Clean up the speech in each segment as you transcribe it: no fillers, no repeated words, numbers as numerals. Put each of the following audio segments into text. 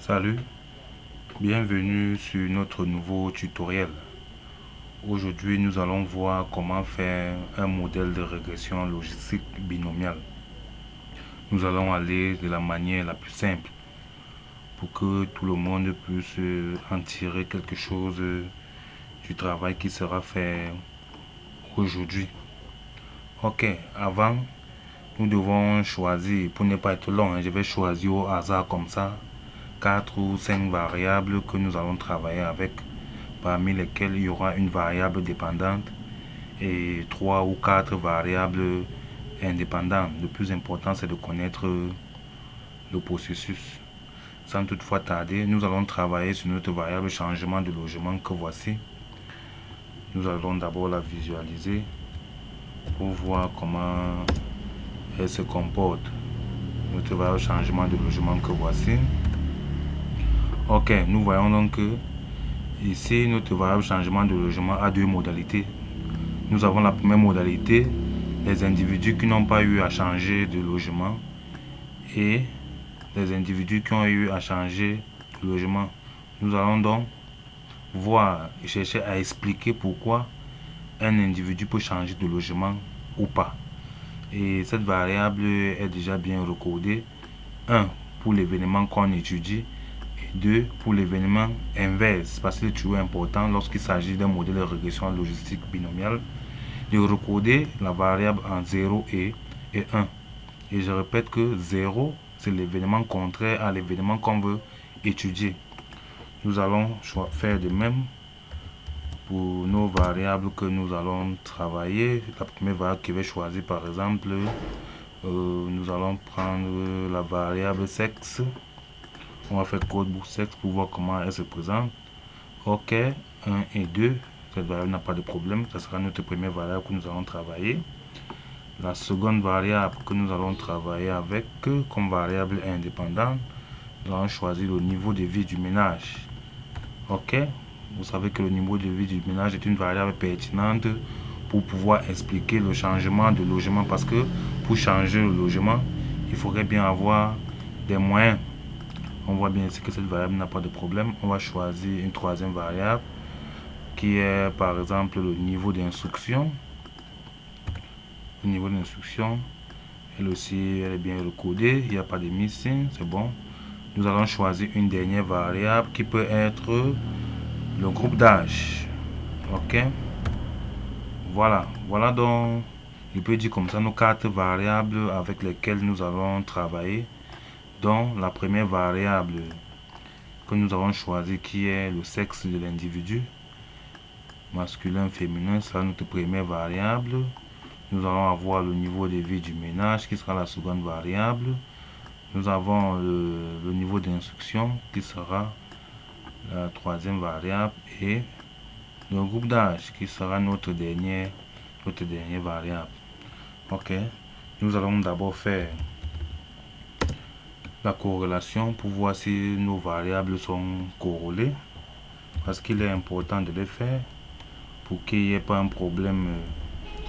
Salut, bienvenue sur notre nouveau tutoriel. Aujourd'hui, nous allons voir comment faire un modèle de régression logistique binomiale. Nous allons aller de la manière la plus simple pour que tout le monde puisse en tirer quelque chose du travail qui sera fait aujourd'hui. Ok, avant, nous devons choisir, pour ne pas être long, je vais choisir au hasard comme ça, 4 ou 5 variables que nous allons travailler avec, parmi lesquelles il y aura une variable dépendante et 3 ou 4 variables indépendantes. Le plus important, c'est de connaître le processus. Sans toutefois tarder, nous allons travailler sur notre variable changement de logement que voici. Nous allons d'abord la visualiser pour voir comment elle se comporte. Notre variable changement de logement que voici. Ok, nous voyons donc que ici, notre variable changement de logement a deux modalités. Nous avons la première modalité, les individus qui n'ont pas eu à changer de logement et les individus qui ont eu à changer de logement. Nous allons donc voir et chercher à expliquer pourquoi un individu peut changer de logement ou pas. Et cette variable est déjà bien recodée. 1 pour l'événement qu'on étudie. 2 pour l'événement inverse, parce qu'il est toujours important lorsqu'il s'agit d'un modèle de régression logistique binomiale de recoder la variable en 0 et 1. Et je répète que 0, c'est l'événement contraire à l'événement qu'on veut étudier. Nous allons faire de même pour nos variables que nous allons travailler. La première variable qui va choisir, par exemple, nous allons prendre la variable sexe. On va faire codebook sexe pour voir comment elle se présente. Ok, 1 et 2. Cette variable n'a pas de problème. Ce sera notre première variable que nous allons travailler. La seconde variable que nous allons travailler avec comme variable indépendante, nous allons choisir le niveau de vie du ménage. Ok, vous savez que le niveau de vie du ménage est une variable pertinente pour pouvoir expliquer le changement de logement, parce que pour changer le logement, il faudrait bien avoir des moyens. On voit bien ici que cette variable n'a pas de problème. On va choisir une troisième variable qui est par exemple le niveau d'instruction. Le niveau d'instruction, elle aussi, elle est bien recodée. Il n'y a pas de missing, c'est bon. Nous allons choisir une dernière variable qui peut être le groupe d'âge. Ok. Voilà donc, je peux dire comme ça nos 4 variables avec lesquelles nous allons travailler. Donc la première variable que nous avons choisi qui est le sexe de l'individu, masculin, féminin, sera notre première variable. Nous allons avoir le niveau de vie du ménage qui sera la seconde variable. Nous avons le niveau d'instruction qui sera la troisième variable et le groupe d'âge qui sera notre dernière variable. Ok, nous allons d'abord faire la corrélation pour voir si nos variables sont corrélées, parce qu'il est important de les faire pour qu'il n'y ait pas un problème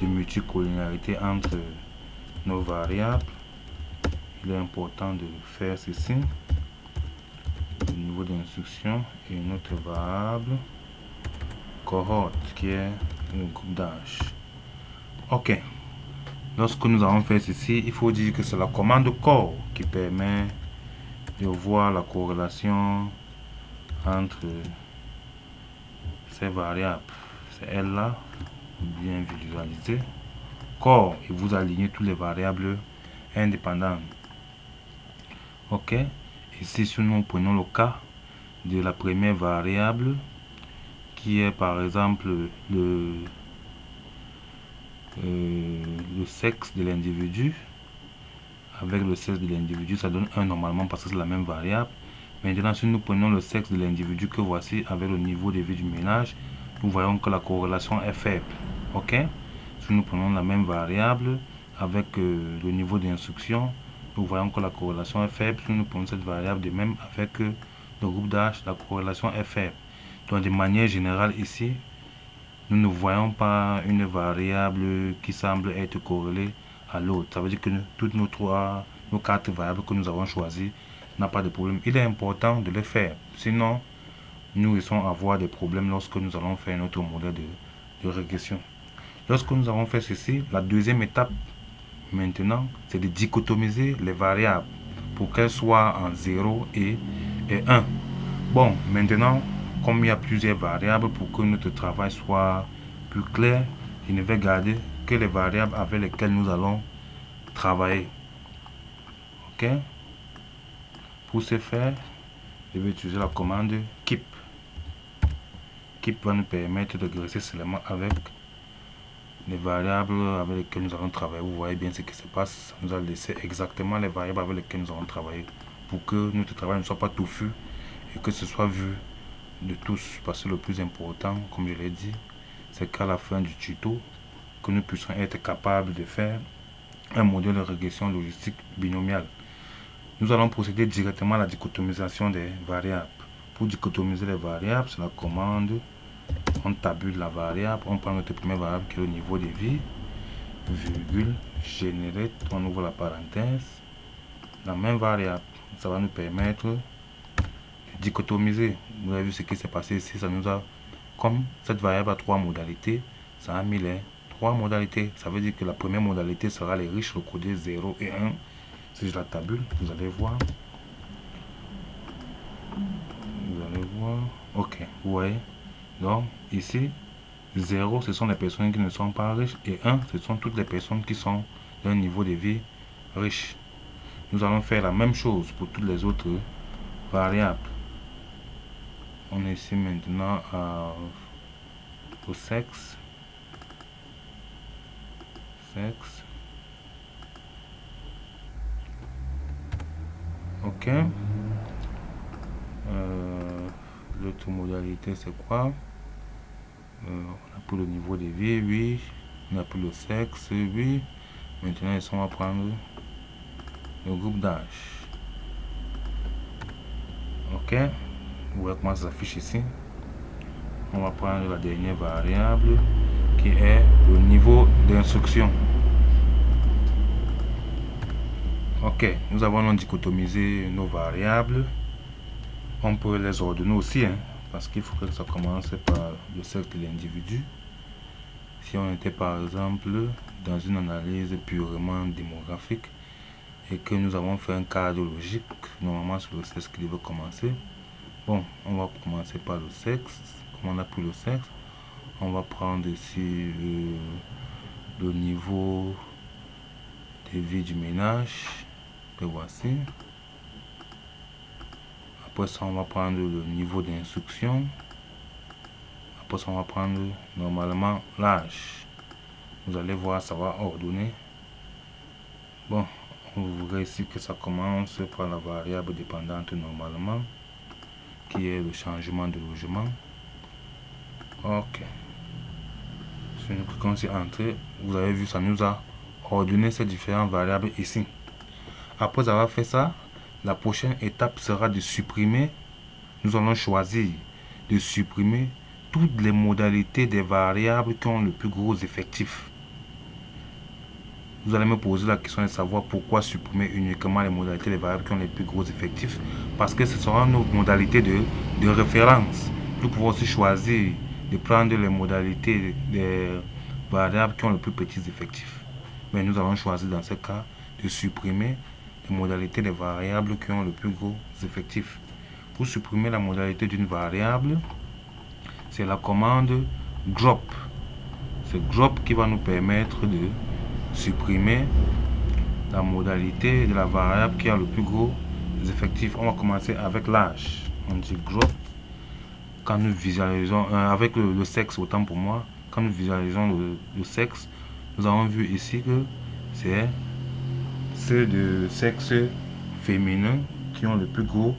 de multicollinéarité entre nos variables. Il est important de faire ceci. Le niveau d'instruction et notre variable cohorte qui est le groupe d'âge. Ok, lorsque nous allons faire ceci, il faut dire que c'est la commande core qui permet de voir la corrélation entre ces variables. C'est elle là, bien visualisée. Core, et vous alignez toutes les variables indépendantes. Ok, ici si nous prenons le cas de la première variable qui est par exemple le sexe de l'individu. Avec le sexe de l'individu, ça donne 1 normalement parce que c'est la même variable. Maintenant, si nous prenons le sexe de l'individu que voici avec le niveau de vie du ménage, nous voyons que la corrélation est faible. Ok, si nous prenons la même variable avec le niveau d'instruction, nous voyons que la corrélation est faible. Si nous prenons cette variable de même avec le groupe d'âge, la corrélation est faible. Donc de manière générale ici, nous ne voyons pas une variable qui semble être corrélée à l'autre. Ça veut dire que toutes nos 4 variables que nous avons choisies n'a pas de problème. Il est important de le faire. Sinon, nous risquons d'avoir des problèmes lorsque nous allons faire notre modèle de régression. Lorsque nous avons fait ceci, la deuxième étape maintenant, c'est de dichotomiser les variables pour qu'elles soient en 0 et 1. Bon, maintenant, comme il y a plusieurs variables, pour que notre travail soit plus clair, je ne vais garder que les variables avec lesquelles nous allons travailler. Ok? Pour ce faire, je vais utiliser la commande keep. Keep va nous permettre de régresser seulement avec les variables avec lesquelles nous allons travailler. Vous voyez bien ce qui se passe. Ça nous a laissé exactement les variables avec lesquelles nous allons travailler pour que notre travail ne soit pas touffu et que ce soit vu de tous. Parce que le plus important, comme je l'ai dit, c'est qu'à la fin du tuto, que nous puissions être capables de faire un modèle de régression logistique binomiale. Nous allons procéder directement à la dichotomisation des variables. Pour dichotomiser les variables, c'est la commande. On tabule la variable, on prend notre première variable qui est le niveau de vie, virgule, generate, on ouvre la parenthèse, la même variable. Ça va nous permettre de dichotomiser. Vous avez vu ce qui s'est passé ici, ça nous a, comme cette variable a 3 modalités, ça a mis les 3 modalités. Ça veut dire que la première modalité sera les riches recodés 0 et 1. Si je la tabule, vous allez voir. Ok, vous voyez. Donc, ici, 0, ce sont les personnes qui ne sont pas riches. Et 1, ce sont toutes les personnes qui sont d'un niveau de vie riche. Nous allons faire la même chose pour toutes les autres variables. On est ici maintenant au sexe. Ok. L'autre modalité, c'est quoi? On a pris le niveau de vie, oui. On a pris le sexe, oui. Maintenant, on va prendre le groupe d'âge. Ok. Vous voyez comment ça s'affiche ici. On va prendre la dernière variable qui est le niveau d'instruction. Ok. Nous avons dichotomisé nos variables. On peut les ordonner aussi, hein, parce qu'il faut que ça commence par le cercle de l'individu. Si on était par exemple dans une analyse purement démographique et que nous avons fait un cadre logique, normalement c'est le sexe qui devait commencer. Bon, on va commencer par le sexe. Comme on a pris le sexe, on va prendre ici le niveau de vie du ménage. Et voici. Après ça, on va prendre le niveau d'instruction. Après ça, on va prendre normalement l'âge. Vous allez voir, ça va ordonner. Bon, on verra ici que ça commence par la variable dépendante normalement, qui est le changement de logement. Ok. Si nous cliquons sur Entrée, vous avez vu, ça nous a ordonné ces différentes variables ici. Après avoir fait ça, la prochaine étape sera de supprimer. Nous allons choisir de supprimer toutes les modalités des variables qui ont le plus gros effectif. Vous allez me poser la question de savoir pourquoi supprimer uniquement les modalités des variables qui ont les plus gros effectifs. Parce que ce sera nos modalités de référence. Nous pouvons aussi choisir de prendre les modalités des variables qui ont le plus petits effectifs. Mais nous allons choisir dans ce cas de supprimer les modalités des variables qui ont le plus gros effectifs. Pour supprimer la modalité d'une variable, c'est la commande drop. C'est drop qui va nous permettre de supprimer la modalité de la variable qui a le plus gros effectif. On va commencer avec l'âge. On dit drop. Quand nous visualisons, avec le sexe, autant pour moi, quand nous visualisons le sexe, nous avons vu ici que c'est ceux de sexe féminin qui ont le plus gros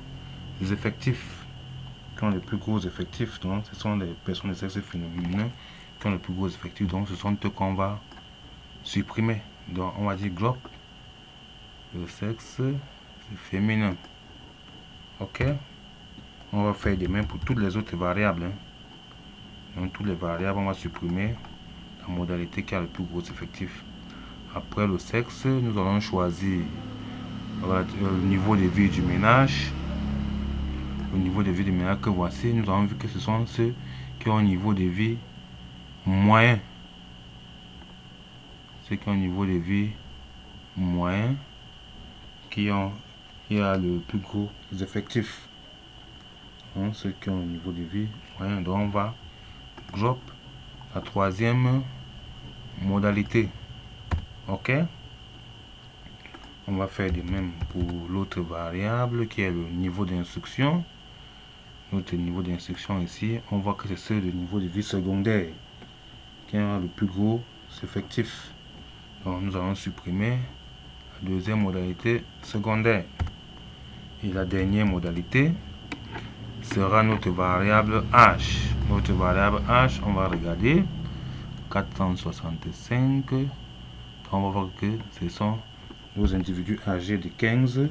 effectifs. Donc, ce sont les personnes de sexe féminin qui ont le plus gros effectif. Donc, ce sont eux qu'on va supprimer. Donc, on va dire drop le sexe féminin. Ok. On va faire de même pour toutes les autres variables. Donc, toutes les variables, on va supprimer la modalité qui a le plus gros effectif. Après le sexe, nous allons choisir le niveau de vie du ménage. Au niveau de vie du ménage que voici, nous avons vu que ce sont ceux qui ont un niveau de vie moyen. Ceux qui ont un niveau de vie moyen, qui a le plus gros effectifs. Donc, ceux qui ont un niveau de vie moyen. Donc on va drop la troisième modalité. Ok, on va faire de même pour l'autre variable qui est le niveau d'instruction. Notre niveau d'instruction ici, on voit que c'est ce le niveau de vie secondaire qui a le plus gros effectif. Donc nous allons supprimer la deuxième modalité secondaire. Et la dernière modalité sera notre variable h. Notre variable h, on va regarder 465. On va voir que ce sont nos individus âgés de 15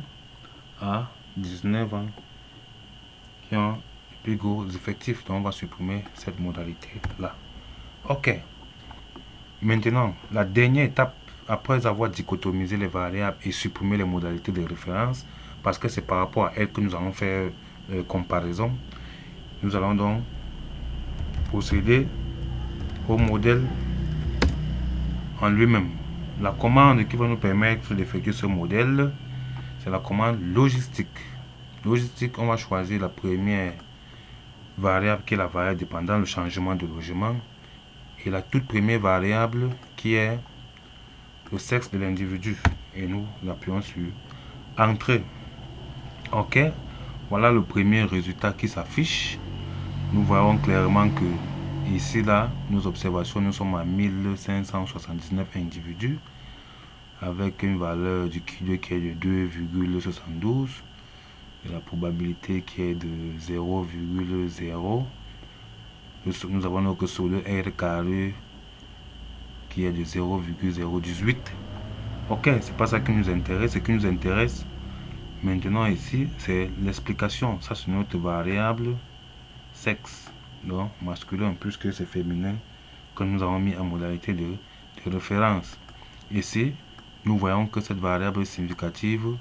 à 19 ans qui ont plus gros effectifs. Donc on va supprimer cette modalité là. Ok, maintenant la dernière étape après avoir dichotomisé les variables et supprimé les modalités de référence, parce que c'est par rapport à elles que nous allons faire comparaison, nous allons donc procéder au modèle en lui-même. La commande qui va nous permettre d'effectuer ce modèle, c'est la commande logistique. Logistique, on va choisir la première variable qui est la variable dépendant le changement de logement et la toute première variable qui est le sexe de l'individu. Et nous l'appuyons sur Entrée. Ok, voilà le premier résultat qui s'affiche. Nous voyons clairement que ici, là, nos observations, nous sommes à 1579 individus avec une valeur du Q2 qui est de 2,72 et la probabilité qui est de 0,0. Nous avons notre solde R carré qui est de 0,018. Ok, c'est pas ça qui nous intéresse. Ce qui nous intéresse maintenant ici, c'est l'explication. Ça, c'est notre variable sexe, donc masculin plus que c'est féminin, que nous avons mis en modalité de référence. Ici, nous voyons que cette variable est significative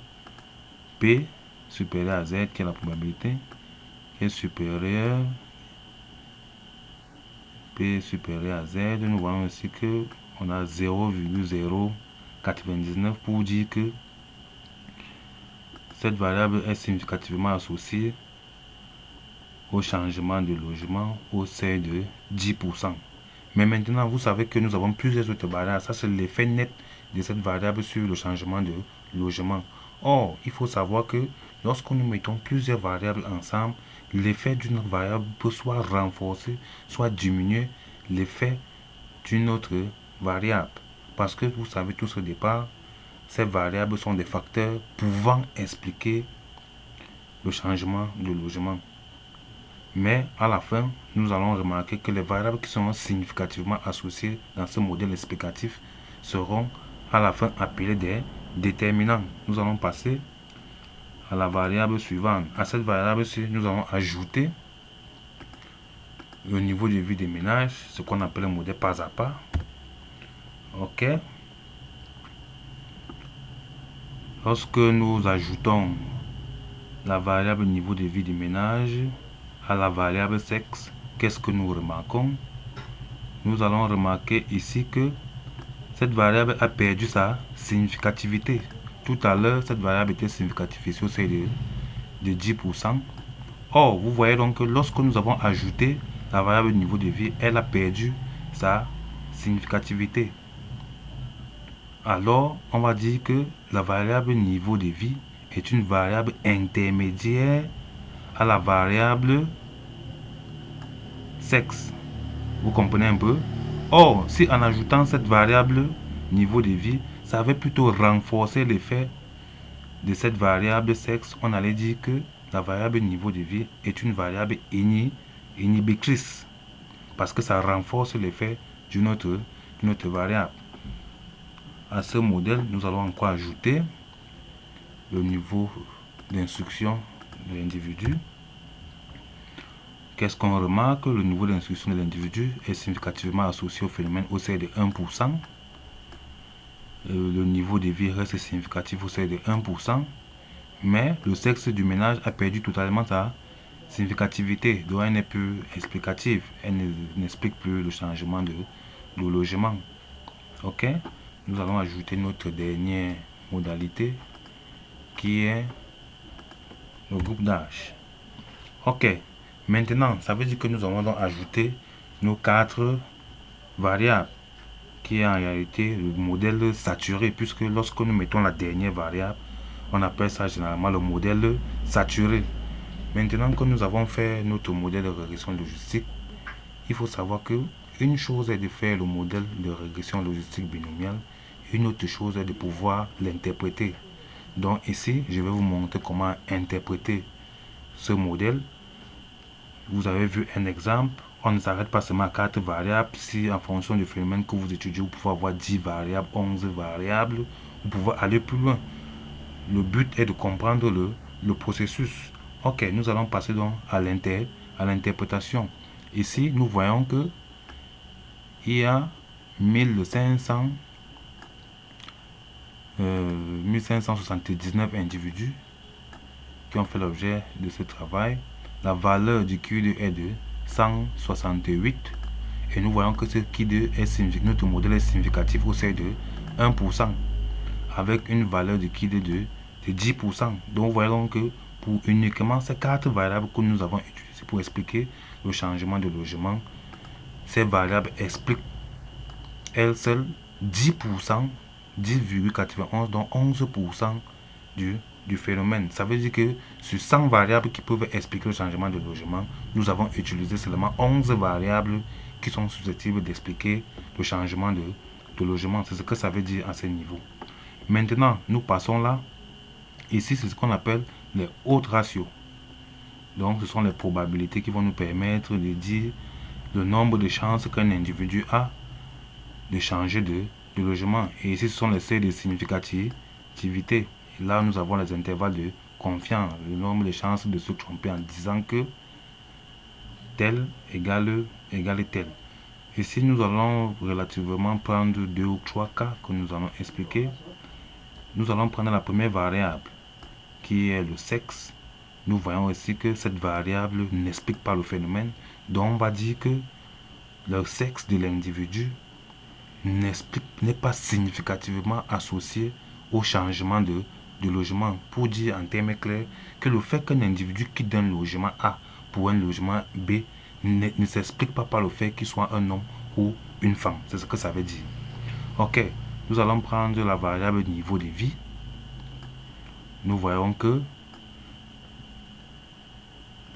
P supérieur à Z, qui est la probabilité, qui est supérieure P supérieur à Z. Nous voyons aussi que on a 0,099 pour dire que cette variable est significativement associée au changement de logement au seuil de 10%. Mais maintenant, vous savez que nous avons plusieurs autres variables. Ça, c'est l'effet net de cette variable sur le changement de logement. Or, il faut savoir que lorsque nous mettons plusieurs variables ensemble, l'effet d'une variable peut soit renforcer, soit diminuer l'effet d'une autre variable. Parce que vous savez tous au départ, ces variables sont des facteurs pouvant expliquer le changement de logement. Mais à la fin, nous allons remarquer que les variables qui seront significativement associées dans ce modèle explicatif seront à la fin appelées des déterminants. Nous allons passer à la variable suivante. À cette variable-ci, nous allons ajouter le niveau de vie des ménages, ce qu'on appelle un modèle pas à pas. Ok. Lorsque nous ajoutons la variable niveau de vie des ménages à la variable sexe, qu'est-ce que nous remarquons? Nous allons remarquer ici que cette variable a perdu sa significativité. Tout à l'heure, cette variable était significative ici au seuil de 10%. Or, vous voyez donc que lorsque nous avons ajouté la variable niveau de vie, elle a perdu sa significativité. Alors, on va dire que la variable niveau de vie est une variable intermédiaire à la variable sexe. Vous comprenez un peu? Or, si en ajoutant cette variable niveau de vie, ça avait plutôt renforcé l'effet de cette variable sexe, on allait dire que la variable niveau de vie est une variable inhibitrice. Parce que ça renforce l'effet d'une autre variable. À ce modèle, nous allons encore ajouter le niveau d'instruction de l'individu. Qu'est-ce qu'on remarque? Le niveau d'instruction de l'individu est significativement associé au phénomène au seuil de 1%. Le niveau de vie reste significatif au seuil de 1%. Mais le sexe du ménage a perdu totalement sa significativité. Donc elle n'est plus explicative. Elle n'explique plus le changement de logement. Ok, nous allons ajouter notre dernière modalité qui est le groupe d'âge. Ok, maintenant ça veut dire que nous allons donc ajouter nos 4 variables qui est en réalité le modèle saturé, puisque lorsque nous mettons la dernière variable, on appelle ça généralement le modèle saturé. Maintenant que nous avons fait notre modèle de régression logistique, il faut savoir que une chose est de faire le modèle de régression logistique binomiale, une autre chose est de pouvoir l'interpréter. Donc ici, je vais vous montrer comment interpréter ce modèle. Vous avez vu un exemple. On ne s'arrête pas seulement à 4 variables. Si en fonction du phénomène que vous étudiez, vous pouvez avoir 10 variables, 11 variables, vous pouvez aller plus loin. Le but est de comprendre le processus. Ok, nous allons passer donc à l'interprétation. Ici, nous voyons que il y a 1579 individus qui ont fait l'objet de ce travail. La valeur du Q2 est de 168 et nous voyons que ce Q2 est significatif, notre modèle est significatif au seuil de 1% avec une valeur de Q2 de 10%. Donc voyons que pour uniquement ces 4 variables que nous avons utilisées pour expliquer le changement de logement, ces variables expliquent elles seules 10%, 10,91, donc 11% du phénomène. Ça veut dire que sur 100 variables qui peuvent expliquer le changement de logement, nous avons utilisé seulement 11 variables qui sont susceptibles d'expliquer le changement de logement. C'est ce que ça veut dire à ce niveau. Maintenant, nous passons là. Ici, c'est ce qu'on appelle les hautes ratios. Donc, ce sont les probabilités qui vont nous permettre de dire le nombre de chances qu'un individu a de changer de logement. Et ici, ce sont les seuils de significativité. Et là, nous avons les intervalles de confiance, le nombre de chances de se tromper en disant que tel égale tel. Ici, nous allons relativement prendre 2 ou 3 cas que nous allons expliquer. Nous allons prendre la première variable qui est le sexe. Nous voyons aussi que cette variable n'explique pas le phénomène. Donc, on va dire que le sexe de l'individu n'est pas significativement associé au changement de logement. Pour dire en termes clairs que le fait qu'un individu quitte un logement A pour un logement B ne s'explique pas par le fait qu'il soit un homme ou une femme. C'est ce que ça veut dire. Ok, nous allons prendre la variable niveau de vie. Nous voyons que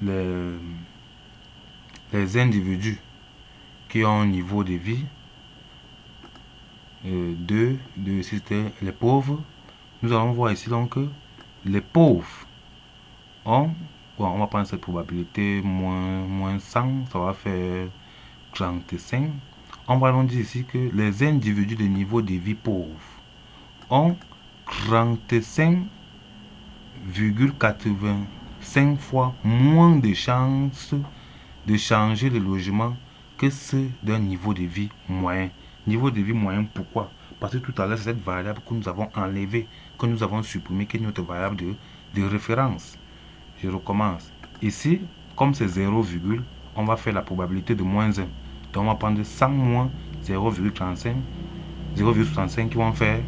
les individus qui ont un niveau de vie de les pauvres, nous allons voir ici donc que les pauvres ont, bon, on va prendre cette probabilité moins 100, ça va faire 35. On va donc dire ici que les individus de niveau de vie pauvre ont 35,85 fois moins de chances de changer de logement que ceux d'un niveau de vie moyen. Niveau de vie moyen, pourquoi? Parce que tout à l'heure, c'est cette variable que nous avons enlevée, que nous avons supprimée, qui est notre variable de référence. Je recommence. Ici, comme c'est 0, on va faire la probabilité de moins 1. Donc, on va prendre 100 moins 0,65 qui vont faire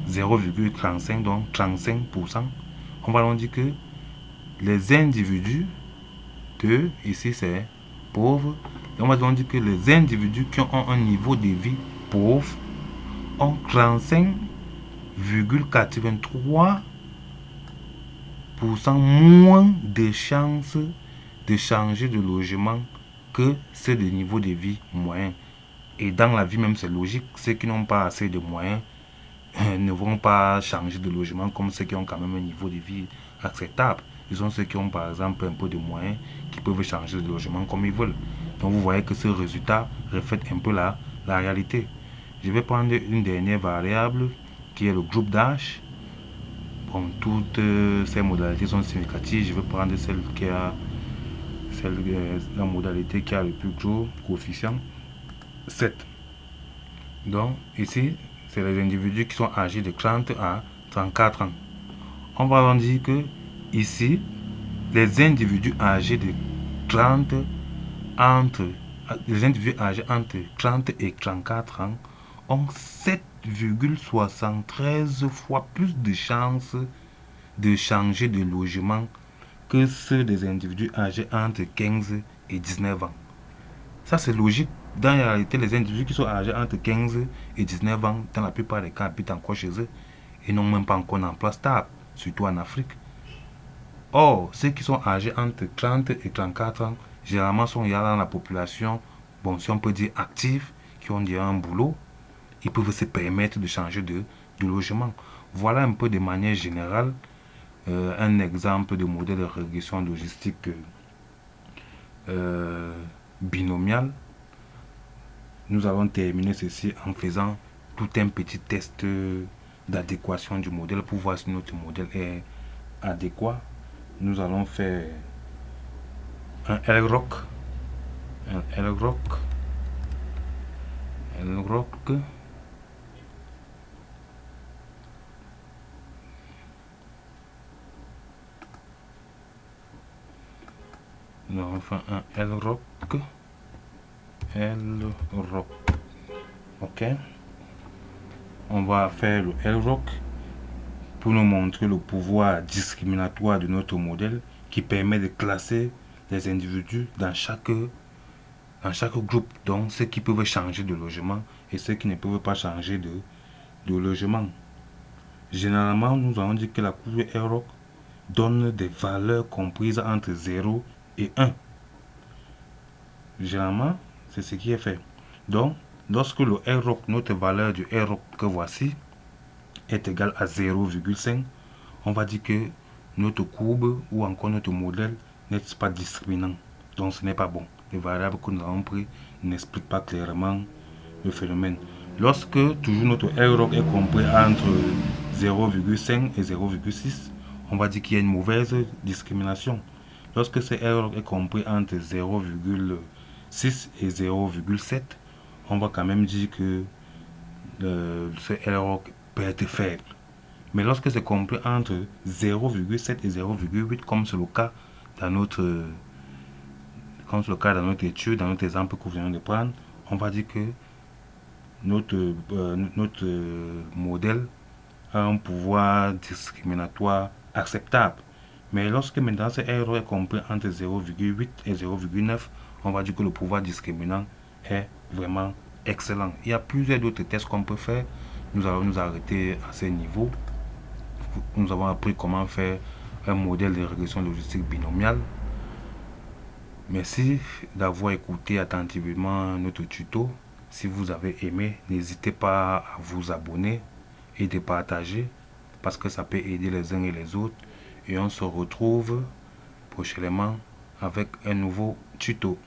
0,35, donc 35%. On va donc dire que les individus de, ici c'est pauvre, on va donc dire que les individus qui ont un niveau de vie pauvre ont 35,83% moins de chances de changer de logement que ceux de niveau de vie moyen. Et dans la vie même, c'est logique, ceux qui n'ont pas assez de moyens ne vont pas changer de logement comme ceux qui ont quand même un niveau de vie acceptable. Ils sont ceux qui ont par exemple un peu de moyens qui peuvent changer de logement comme ils veulent. Donc vous voyez que ce résultat reflète un peu la réalité. Je vais prendre une dernière variable qui est le groupe d'âge. Bon, toutes ces modalités sont significatives. Je vais prendre celle qui a la modalité qui a le plus gros coefficient, 7. Donc ici, c'est les individus qui sont âgés de 30 à 34 ans. On va donc dire que Ici, les individus âgés de 30 entre les individus âgés entre 30 et 34 ans ont 7,73 fois plus de chances de changer de logement que ceux des individus âgés entre 15 et 19 ans. Ça, c'est logique. Dans la réalité, les individus qui sont âgés entre 15 et 19 ans, dans la plupart des cas, habitent encore chez eux et n'ont même pas encore d'emploi stable, surtout en Afrique. Or, ceux qui sont âgés entre 30 et 34 ans, généralement sont dans la population, bon, si on peut dire active, qui ont déjà un boulot, ils peuvent se permettre de changer de logement. Voilà un peu de manière générale un exemple de modèle de régression logistique binomiale. Nous allons terminer ceci en faisant tout un petit test d'adéquation du modèle pour voir si notre modèle est adéquat. Nous allons faire un LROC. Nous allons faire un LROC. Ok. On va faire le LROC pour nous montrer le pouvoir discriminatoire de notre modèle qui permet de classer les individus dans chaque groupe. Donc ceux qui peuvent changer de logement et ceux qui ne peuvent pas changer de logement. Généralement, nous allons dire que la courbe LROC donne des valeurs comprises entre 0 et 1. Généralement, c'est ce qui est fait. Donc, lorsque le LROC, notre valeur du LROC que voici, est égale à 0,5, on va dire que notre courbe ou encore notre modèle n'est pas discriminant. Donc, ce n'est pas bon. Les variables que nous avons prises n'expliquent pas clairement le phénomène. Lorsque toujours notre LROC est compris entre 0,5 et 0,6, on va dire qu'il y a une mauvaise discrimination. Lorsque ce LROC est compris entre 0,6 et 0,7, on va quand même dire que ce LROC peut être faible. Mais lorsque c'est compris entre 0,7 et 0,8, comme c'est le cas dans notre étude, dans notre exemple que nous venons de prendre, on va dire que notre modèle a un pouvoir discriminatoire acceptable. Mais lorsque maintenant ce R est compris entre 0,8 et 0,9, on va dire que le pouvoir discriminant est vraiment excellent. Il y a plusieurs autres tests qu'on peut faire. Nous allons nous arrêter à ce niveau. Nous avons appris comment faire un modèle de régression logistique binomiale. Merci d'avoir écouté attentivement notre tuto. Si vous avez aimé, n'hésitez pas à vous abonner et de partager parce que ça peut aider les uns et les autres. Et on se retrouve prochainement avec un nouveau tuto.